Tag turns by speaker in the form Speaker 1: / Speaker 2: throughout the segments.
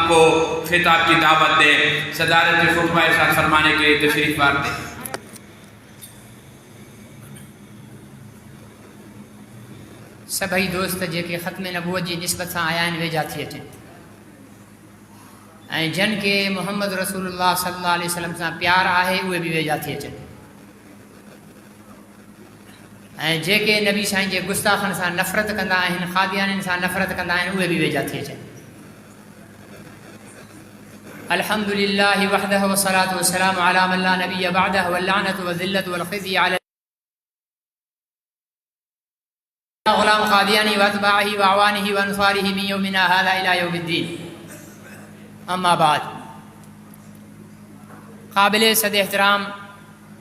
Speaker 1: को खिताब की दावत दे। सदारत खुतबा इरशाद फरमाने के लिए तशरीफ लाते।
Speaker 2: सभई दोस्त जेके ख़त्म नबूवत जी निस्बत सां आया आहिनि वेझा थी अचनि ऐं जन के मोहम्मद रसूलुल्लाह सल्लल्लाहु अलैहि वसल्लम सां प्यार आहे उहे बि वेझा थी अचनि ऐं जेके नबी साईं जे गुस्ताखनि सां नफ़रत कंदा आहिनि, क़ादियानियुनि सां नफ़रत कंदा आहिनि, उहे बि वेझा थी अचनि। अल्हम्दुलिल्लाहि वहदहु वस्सलातु वस्सलामु अला मन ला नबिय्य बअदहु वल्लअनतु वज़िल्लतु वल्खिज़्यु अला गुलाम क़ादियानी व अतबाइही व अवानिही व अंसारिही मिन यौमिना हाज़ा इला यौमिद्दीन। अम्मा बाद, क़ाबिल सद एहतराम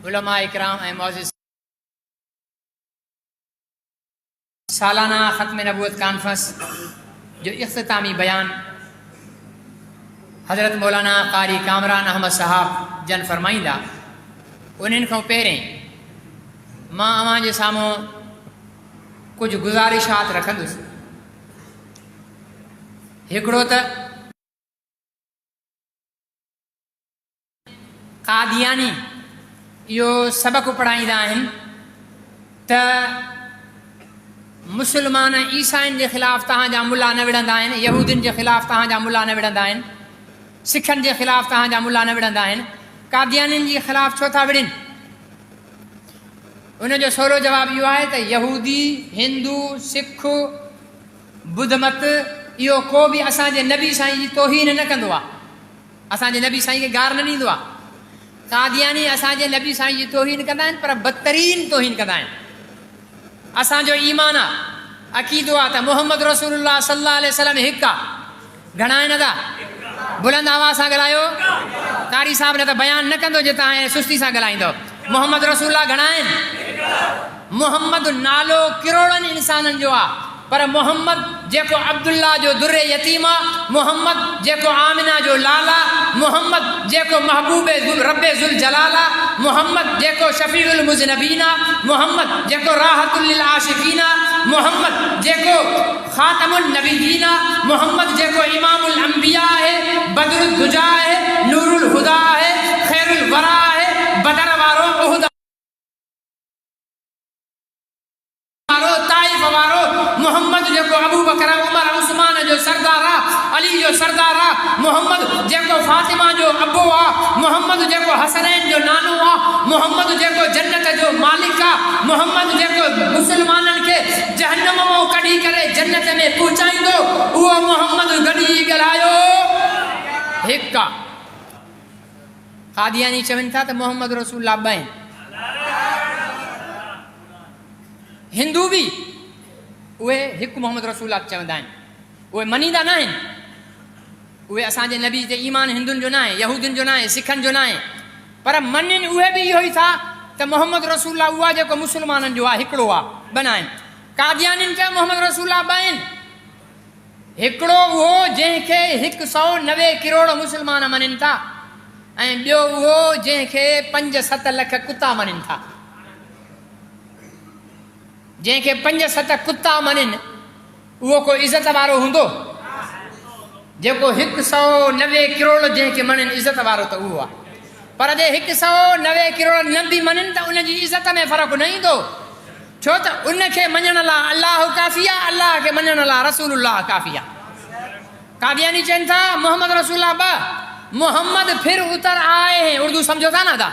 Speaker 2: उलमा इकराम ऐं मौज़िज़ सालाना ख़त्म नबूवत कॉन्फ्रेंस जो इख्तितामी बयान हज़रत मौलाना क़ारी कामरान अहमद साहब जन फरमाईंदा, उन्हनि खां पहिरें मां अवां जे साम्हूं कुछ गुज़ारिशात रखंदुसि। हिकिड़ो त क़ादियानी इहो सबक़ पढ़ाईंदा आहिनि त मुसलमान ईसाइनि जे ख़िलाफ़ तव्हांजा मुला न विढ़ंदा आहिनि, यहूदियुनि जे ख़िलाफ़ तव्हांजा मुला न विढ़ंदा आहिनि, सिखनि जे ख़िलाफ़ तव्हांजा मुला न विढ़ंदा आहिनि, क़ादियानियुनि जे ख़िलाफ़ छो था विढ़नि? उनजो सवलो जवाबु इहो आहे त यहूदी, हिंदू, सिख, बुधमत इहो को बि असांजे नबी साईं जी तौहीन न कंदो आहे, असांजे नबी साईं खे गार न ॾींदो आहे। क़ादियानी असांजे नबी साईं जी तौहीन कंदा आहिनि, पर बदतरीन तौहीन कंदा आहिनि। असांजो ईमान आहे, अक़ीदो आहे त मोहम्मद रसूलुल्लाह सल्लल्लाहु अलैहि वसल्लम हिकु आहे। घणा आहिनि अदा? बुलंद आवाज़ सां ॻाल्हायो। कारी साहब न त बयानु न कंदो जे तव्हां सुस्ती सां ॻाल्हाईंदो। मोहम्मद रसूलुल्लाह घणा आहिनि? मोहम्मद नालो किरोड़नि इंसाननि जो आहे, पर मोहम्मद जेको अब्दुल्ला जो दुर्रे यतीम आहे, मोहम्मद जेको आमिना जो लाला, मोहम्मद जेको महबूब रब्बे ज़ुल जलाल आहे, मोहम्मद जेको शफ़ीउल मुज़नबीन आहे, मोहम्मद जेको राहतुल लिल आशिकीन आहे, मोहम्मद जेको ख़ातमुन नबीयीन आहे, मोहम्मद जेको इमामुल अंबिया आहे, बदरुद दुजा आहे, नूरुल हुदा आहे, खैरुल वरा आहे, बदर वारो, उहुद मोहम्मद जेको अबू बकर उमर उस्मान जो सरदार आहे, अली जो सरदार आहे, मोहम्मद जेको फातिमा जो अबो आहे, मोहम्मद जेको हसनैन जो नानो आहे, मोहम्मद जेको जन्नत जो मालिक आहे, मोहम्मद जेको मुसलमाननि खे जहन्नम मां कढी करे जन्नत में पहुचाईंदो, उहो मोहम्मद गॾी ॻाल्हायो हिकु आहे। क़ादियानी चवनि था त मोहम्मद रसूलुल्लाह ॿ आहिनि। हिंदू बि उहे हिकु मोहम्मद रसूलुल्लाह चवंदा आहिनि, उहे मञींदा न आहिनि। उहे असांजे नबी ते ईमान हिंदुनि जो न आहे, यहूदियुनि जो न आहे, सिखनि जो न आहे, पर मञनि उहे बि इहो ई था त मोहम्मद रसूलुल्लाह उहा जेको मुसलमाननि जो आहे हिकिड़ो आहे, ॿ न आहिनि। क़ादियानियुनि चयो मोहम्मद रसूलुल्लाह ॿ आहिनि। हिकिड़ो उहो जंहिंखे 190 करोड़ मुसलमान मञनि था, ऐं ॿियो उहो जंहिंखे 5-7 लख कुता मञनि था। जंहिंखे 5-7 कुता मञनि उहो को इज़त वारो हूंदो? जेको 190 करोड़ जंहिंखे मञनि इज़त वारो त उहो आहे। पर जे 190 करोड़ न बि मञनि त उनजी इज़त में फ़र्क़ु न ईंदो, छो त उनखे मञण लाइ अलाह काफ़ी आहे, अलाह खे मञण लाइ रसूलुल्लाह काफ़ी आहे। क़ादियानी चवनि था मोहम्मद रसूलुल्लाह ॿ, मोहम्मद फिर उतर आए हैं, उर्दू समझो था ना था?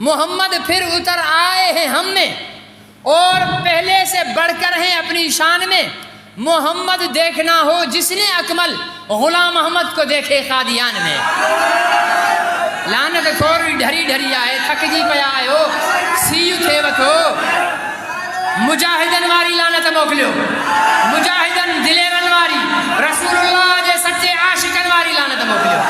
Speaker 2: मोहम्मद फिर उतर आए हैं हम में और पहले से बढ़कर हैं अपनी शान में। मोहम्मद देखना हो जिसने अकमल, गुलाम अहमद को देखे क़ादियान में। लानत खोरी ढरी ढरी आए, थकजी पिया आयो, सीयू थे वठो, मुजाहिदन वारी लानत मोकिलियो, मुजाहिदन दिलेरन वारी, रसूलुल्लाह जे सच्चे आशिकन वारी लानत मोकिलियो।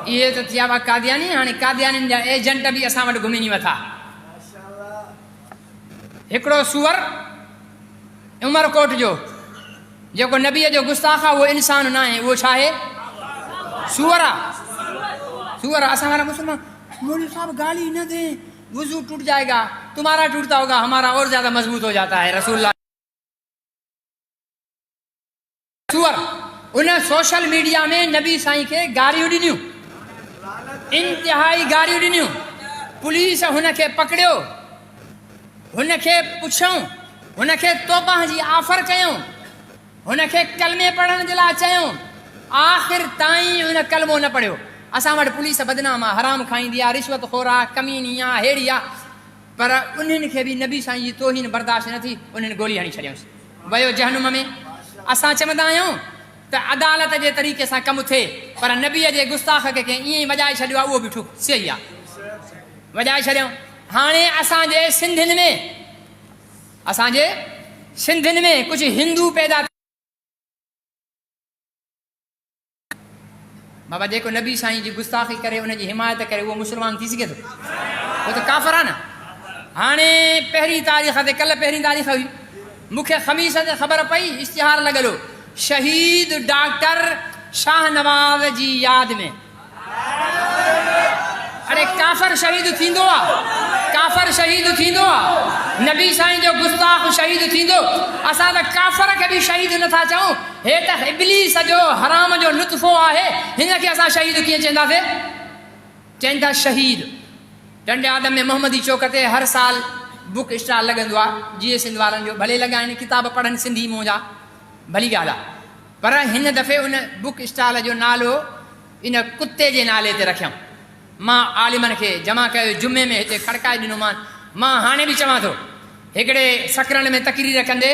Speaker 2: ये तो थिया वा क़ादियानी। हाणे क़ादियानियुनि जा एजेंट बि असां वटि घुमनि वथा। हिकिड़ो सूअर उमरकोट जो जेको नबीअ जो गुस्ताख आहे, उहो इंसान न आहे, उहो छा आहे? सुअरा सुअरा असा वाला मुसलमान मौलवी साहब गाली न दे, वुजू टूट जाएगा, तुम्हारा टूटता होगा, हमारा और ज्यादा मजबूत हो जाता है। रसूलुल्लाह सुअर उन सोशल मीडिया में नबी साईं के गारियूं ॾिनियूं, इंतिहाई गारियूं ॾिनियूं। पुलिस हुनखे पकड़ियो, हुनखे पुछऊं, हुनखे तौबा जी ऑफर कयूं, हुनखे कलमे पढ़ण जे लाइ चयूं, आख़िर ताईं हुन कलमो न पढ़ियो। असां वटि पुलिस बदनाम आहे, हराम खाईंदी आहे, रिश्वत खोर आहे, कमीनी आहे, हेड़ी आहे, पर उन्हनि खे बि नबी साईं जी तौहीन बर्दाश्त न थी, उन्हनि गोली हणी छॾियऊंसि, वियो जहनुम में। असां चवंदा आहियूं त अदालत जे तरीक़े सां कमु थिए, पर नबीअ जे गुस्ताख खे ईअं ई वॼाए छॾियो आहे, उहो बि ठुक सही आहे, वॼाए छॾियऊं। हाणे असांजे सिंधियुनि में कुझु हिंदू पैदा, बाबा जेको नबी साईं जी गुस्ताखी करे, उनजी हिमायत करे, उहो मुस्लमान थी सघे थो? उहो त काफ़िर आहे न। हाणे पहिरीं तारीख़ ते, कल्ह पहिरीं तारीख़ हुई, मूंखे ख़मीस ते ख़बर पई, इश्तिहार लॻल हो, शहीद डॉक्टर शाहनवाज़ जी यादि में। अरे काफ़िर शहीद थींदो आहे, काफ़िर शहीद थींदो आहे, नबी साईं जो गुस्ताख शहीद थींदो। असां त काफ़िर खे बि शहीद नथा चऊं, हे त इब्लीस जो हराम जो लुत्फ़ो आहे, हिन खे असां शहीद कीअं चवंदासीं? चवनि था शहीद। डंडे आदम में मोहम्मदी चौक ते हर साल बुक स्टॉल लॻंदो आहे, जीअं सिंध वारनि जो, भले लॻाइनि, किताब पढ़नि सिंधी मूं जा, भली ॻाल्हि आहे, पर हिन दफ़े उन बुक स्टॉल जो नालो इन कुते जे नाले ते रखियऊं। मां आलिमनि खे जमा कयो, जुमे में हिते खड़काए ॾिनोमांनि। मां हाणे बि चवां थो, हिकिड़े सकरन में तकरीर कंदे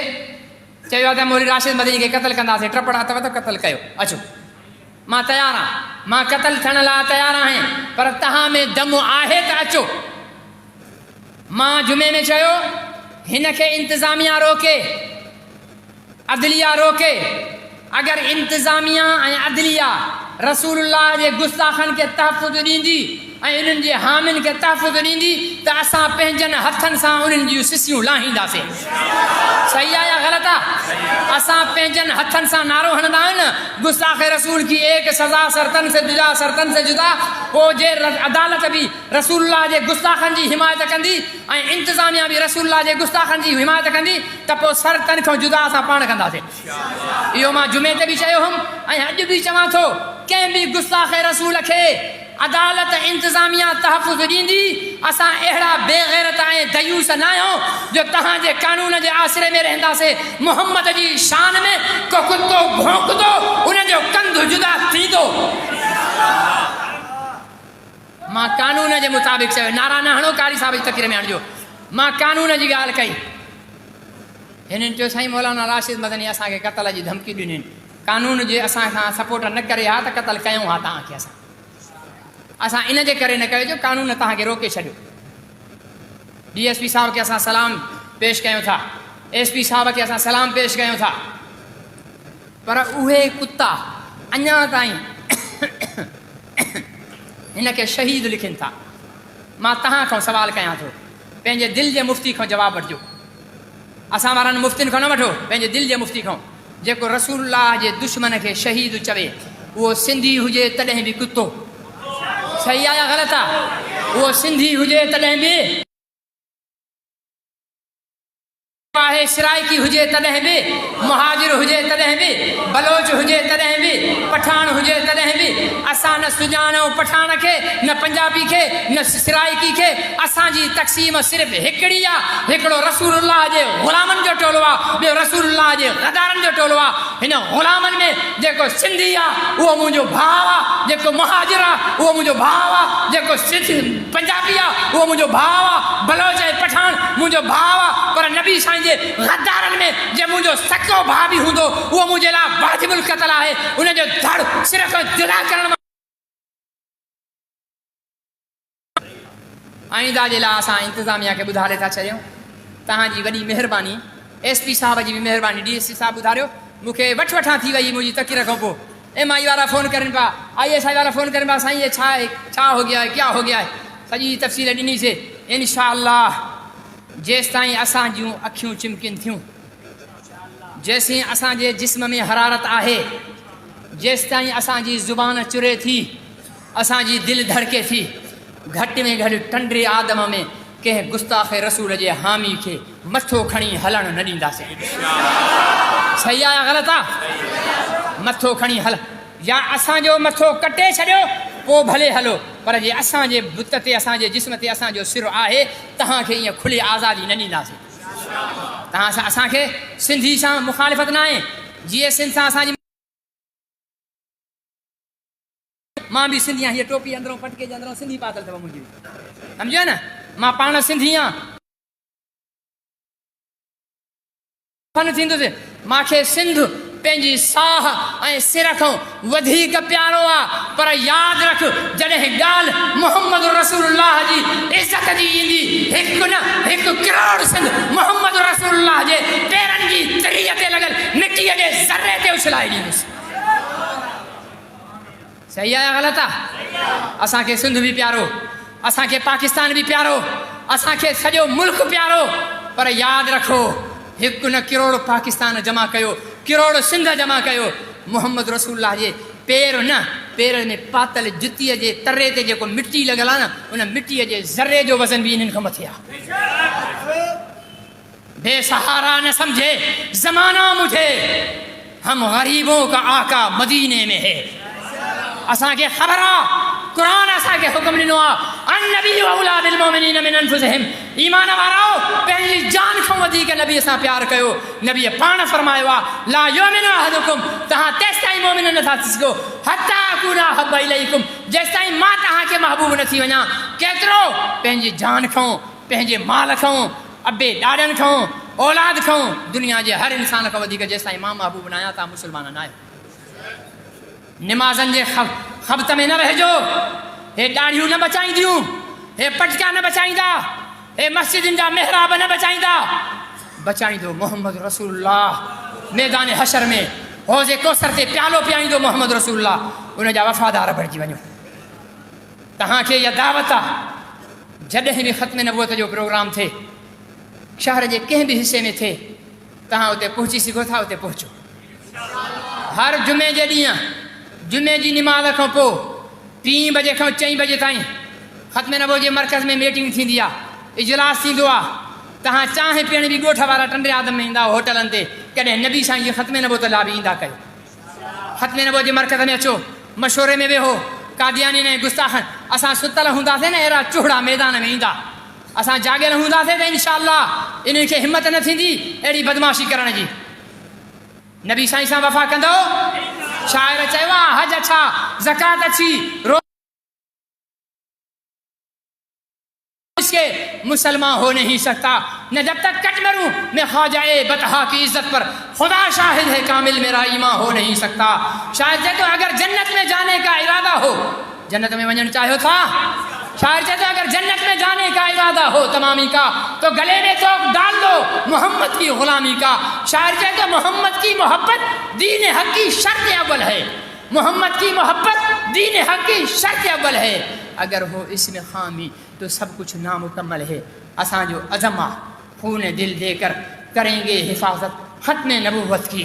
Speaker 2: चयो आहे त मौलवी राशिद मदनी खे क़तल कंदासीं, ट्रपड़ अथव त क़तल कयो, अचो, मां तयारु आहियां, मां क़तल थियण लाइ तयारु आहियां, पर तव्हां में दम आहे त अचो। मां जुमे में चयो, हिन खे इंतिज़ामिया रोके, अदलिया रोके। अगरि इंतिज़ामिया ऐं अदलिया रसूलुल्लाह जे गुस्ताखनि खे तहफ़ुज़ ॾींदी ऐं उन्हनि जे हामिन खे तहफ़ुज़ ॾींदी त असां पंहिंजनि हथनि सां उन्हनि जूं सिसियूं लाहींदासीं। सही आहे या ग़लति आहे? असां पंहिंजनि हथनि सां नारो हणंदा आहियूं न, गुस्ताख़ रसूल की एक सज़ा सरतन से जुदा, सरतन से जुदा। पोइ जे अदालत बि रसूलुल्लाह जे गुस्ताखनि जी हिमायत कंदी ऐं इंतिज़ामिया बि रसूलुल्लाह जे गुस्ताखनि जी हिमायत कंदी, त पोइ सरतन खां जुदा असां पाण कंदासीं। इहो मां जुमे ते बि चयो हुउमि ऐं अॼु बि चवां थो, कंहिं बि गुस्ताख़ रसूल खे अदालत इंतिज़ामिया तहफ़ुज़ ॾींदी, असां अहिड़ा बेग़ैरत ऐं दयूस न आहियूं जो तव्हांजे कानून जे आसिरे में रहंदासीं। मोहम्मद जी शान में को कुतो भौंकदो, उनजो कंधु जुदा थींदो। मां कानून जे मुताबिक़ चयो, नारा न हणो, कारी साहिब जी तक़रीर में हणिजो। मां कानून जी ॻाल्हि कई, हिननि चयो साईं मौलाना राशिद मदनी असांखे क़तल जी धमकी ॾिनी, कानून जे असां खां सपोर्ट न करे हा त क़तल कयूं हा तव्हांखे। असां इन जे करे न कयो जो कानून तव्हांखे रोके छॾियो। DSP साहब खे असां सलाम पेश कयूं था, SP साहब खे असां सलाम पेश कयूं था, पर उहे कुता अञा ताईं हिन खे शहीद लिखनि था। मां तव्हां खां सवाल कयां थो, पंहिंजे दिलि जे मुफ़्ती खां जवाबु वठिजो। असां वारनि मुफ़्तियुनि खां न वठो, पंहिंजे दिलि जे मुफ़्ती खां। जेको रसूलुल्लाह जे दुश्मन खे शहीद चवे, उहो सिंधी हुजे तॾहिं बि कुतो। सही आहे या ग़लति आहे? उहो सिंधी हुजे तॾहिं बि आहे, सिराइकी हुजे तॾहिं बि, मुहाजिर हुजे तॾहिं बि, बलोच हुजे तॾहिं बि, पठान हुजे तॾहिं बि। असां न सुञाणूं पठान खे, न पंजाबी खे, न सिराइकी खे। असांजी तक़सीम सिर्फ़ु हिकिड़ी आहे, हिकिड़ो रसूलुल्लाह जे ग़ुलामनि जो टोलो आहे, ॿियो रसूलुल्लाह जे ग़दारनि जो टोलो आहे। हिन ग़ुलामनि में जेको सिंधी आहे उहो मुंहिंजो भाउ आहे, जेको मुहाजिर आहे उहो मुंहिंजो भाउ आहे, जेको पंजाबी आहे उहो मुंहिंजो भाउ आहे, बलोच ऐं पठान मुंहिंजो भाउ आहे। पर नबी साईं जे ग़दारनि में जे मुंहिंजो सको भाउ बि हूंदो, उहो मुंहिंजे लाइ वाजिबुल क़त्ल आहे। उनजो धड़ सिर्फ़ु जुदा करण आईंदा जे लाइ असां इंतिज़ामिया खे ॿुधारे था छॾियूं। तव्हांजी वॾी महिरबानी, SP साहब जी बि महिरबानी, DSP साहब ॿुधारियो। मूंखे वठां थी वई मुंहिंजी तक़रीर खां पोइ। MI वारा फ़ोन करनि पिया, ISI वारा फ़ोन करनि पिया, साईं ये छा हो गया है, क्या हो गया है? सॼी तफ़सील ॾिनीसीं। इंशाअल्लाह जेसि ताईं असां जूं अखियूं चिमकिन थियूं, जेसीं असांजे जिस्म में हरारत आहे, जेसि ताईं असांजी ज़ुबान चुरे थी, असांजी दिलि धड़के थी, घटि में घटि टंडे आदम में कंहिं गुस्ताख़ रसूल जे हामी खे मथो खणी हलणु न ॾींदासीं। सही आहे या ग़लति आहे? मथो खणी हल, या असांजो मथो कटे छॾियो पोइ भले हलो, पर जे असांजे बुत ते, असांजे जिस्म ते असांजो सिर आहे, तव्हांखे ईअं खुली आज़ादी न ॾींदासीं। तव्हां सां असांखे सिंधी सां मुखालिफ़त न आहे। जीअं सिंध सां असांजी, मां बि सिंधी आहियां, हीअ टोपी अंदरों पटके जे अंदरों सिंधी पातल अथव मुंहिंजी, सम्झो न, मां पाण सिंधी आहियां। फन थींदुसि, मूंखे सिंध पंहिंजी साह ऐं सिर खां वधीक प्यारो आहे, पर यादि रख जॾहिं ॻाल्हि मुहम्मद रसूलुल्लाह जी इज़त जी ईंदी, हिकु न हिकु करोड़ सिंध मुहम्मद रसूलुल्लाह जे पेरनि जी तरीअ ते लॻल मिटीअ जे ज़र्रे ते उछलाए ॾींदुसि। सही आहे या ग़लति आहे? असांखे सिंध बि प्यारो, असांखे पाकिस्तान बि प्यारो, असांखे सॼो मुल्क प्यारो, पर यादि रखो हिकु न करोड़ पाकिस्तान जमा कयो, करोड़ सिंध जमा कयो, मुहम्मद रसूलुल्लाह जे पेर न, पेर में पातल जुतीअ जे तरे ते जेको मिटी लॻल आहे न, उन मिटीअ जे ज़र्रे जो वज़न बि इन्हनि खां मथे आहे। बेसहारा न समझे ज़माना मुझे, हम गरीबों का आका मदीने में है। असांखे ख़बर आहे, क़ुरान असांखे हुकुम ॾिनो आहे, अन्नबी औला बिल मोमिनीन मिन अनफुसिहिम, ईमान वारो पंहिंजी जान खां वधीक नबीअ सां प्यार कयो। नबीअ पाण फरमायो आहे, ला युमिनु अहदुकुम, तव्हां तेसि ताईं मोमिन नथा थी सघो, हत्ता अकूना अहब्ब इलैकुम, जेसि ताईं मां तव्हांखे महबूब न थी वञा। केतिरो? पंहिंजी जान खां, पंहिंजे माल खां, अबे ॾाॾनि खां, औलाद खां, दुनिया जे हर इंसान खां वधीक जेसि ताईं मां महबूब न आहियां, तव्हां मुस्लमान न आहियो। निमाज़नि जे ख़बत में न रहिजो, हे ॾाढ़ियूं न बचाईंदियूं, हे पटका न बचाईंदा, हे मस्जिदुनि जा महराब न बचाईंदा, बचाईंदो मोहम्मद रसूलुल्लाह। मैदान हशर में हौज़े कौसर ते प्यालो पियाईंदो मोहम्मद रसूलुल्लाह, उन जा वफ़ादार बणिजी वञो। तव्हांखे इहा दावत आहे, जॾहिं बि ख़त्म नबूअत जो प्रोग्राम थिए, शहर जे कंहिं बि हिसे में थिए, तव्हां उते पहुची सघो था, उते पहुचो। हर जुमे जे ॾींहुं, जुमे जी निमाज़ खां पोइ 3 बजे खां 4 बजे ताईं ख़त्म नबूअत जे मर्कज़ में मीटिंग थींदी आहे, इजलास थींदो आहे। तव्हां चांहि पीअण बि ॻोठ वारा टंडे आदम में ईंदा होटलनि ते, कॾहिं नबी साईं जी ख़त्म नबूअत लाइ बि ईंदा कयो। ख़त्म नबूअत जे मर्कज़ में अचो, मशवरे में वेहो, कादियानी ऐं गुस्ताखनि, असां सुतल हूंदासीं न, अहिड़ा चुहड़ा मैदान में ईंदा, असां जाॻियल हूंदासीं त इंशाअल्लाह इन्हनि खे हिमत न थींदी अहिड़ी बदमाशी करण जी। नबी साईं सां वफ़ा कंदो? शाइर चयो आहे, हज अच्छा, ज़कात अच्छी, इसके मुसलमान हो नहीं सकता, न जब तक कट मरूं मैं ख्वाजा बतहा की इज्जत पर, खुदा शाहिद है कामिल मेरा ईमान हो नहीं सकता। शायद तो अगर जन्नत में जाने का इरादा हो, जन्नत में वञणु चाहियो था, शायद तो अगर जन्नत में जाने का इरादा हो तमामी का, तो गले में तो डाल दो मोहम्मद की गुलामी का। शायर कहते हैं मोहम्मद की मोहब्बत दीन हक की शर्त अव्वल है, मोहम्मद की मोहब्बत दीन हक की शर्त अव्वल है, अगर हो इसमें खामी तो सब कुछ नामुकम्मल है। असांजो अज़मा खून दिल देकर करेंगे हिफाजत ख़त्म नबूवत की,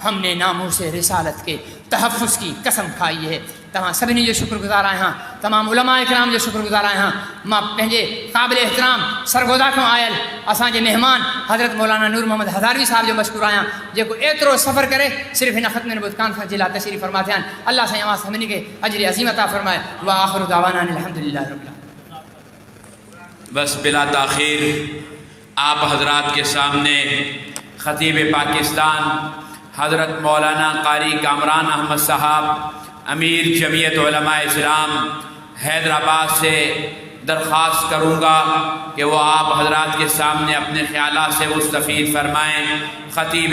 Speaker 2: हमने नामों से रिसालत के तहफ़्फ़ुज़ की कसम खाई है। तमाम सभिनी जो शुक्रगुज़ार आहियां, तमाम उलमा इकराम जो शुक्रगुज़ार आहियां। मां पंहिंजे क़ाबिल एहतराम सरगोदा खां आयल असांजे महिमान हज़रत मौलाना नूर मोहम्मद हज़ारवी साहब जो मशकूर आहियां, जेको एतिरो सफ़र करे सिर्फ़ु हिन ख़त्म नबूवत कॉन्फ्रेंस जे लाइ तशरीफ़ फरमा थिया आहिनि। अल्लाह साईं अवां सभिनी खे अजर अज़ीम अता फ़रमाए। व आख़िरु दावाना अल्हम्दुलिल्लाहि रब्बिल आलमीन।
Speaker 1: बस बिला ताख़ीर आप हजरात के सामने ख़तीब पाकिस्तान हज़रत मौलाना कारी कामरान अहमद साहब, अमीर जमीयत उलमा इस्लाम हैदराबाद से दरख्वास्त करूँगा कि वो आप हजरात के सामने अपने ख्यालात से मुस्तफ़ीद फरमाएँ। ख़तीब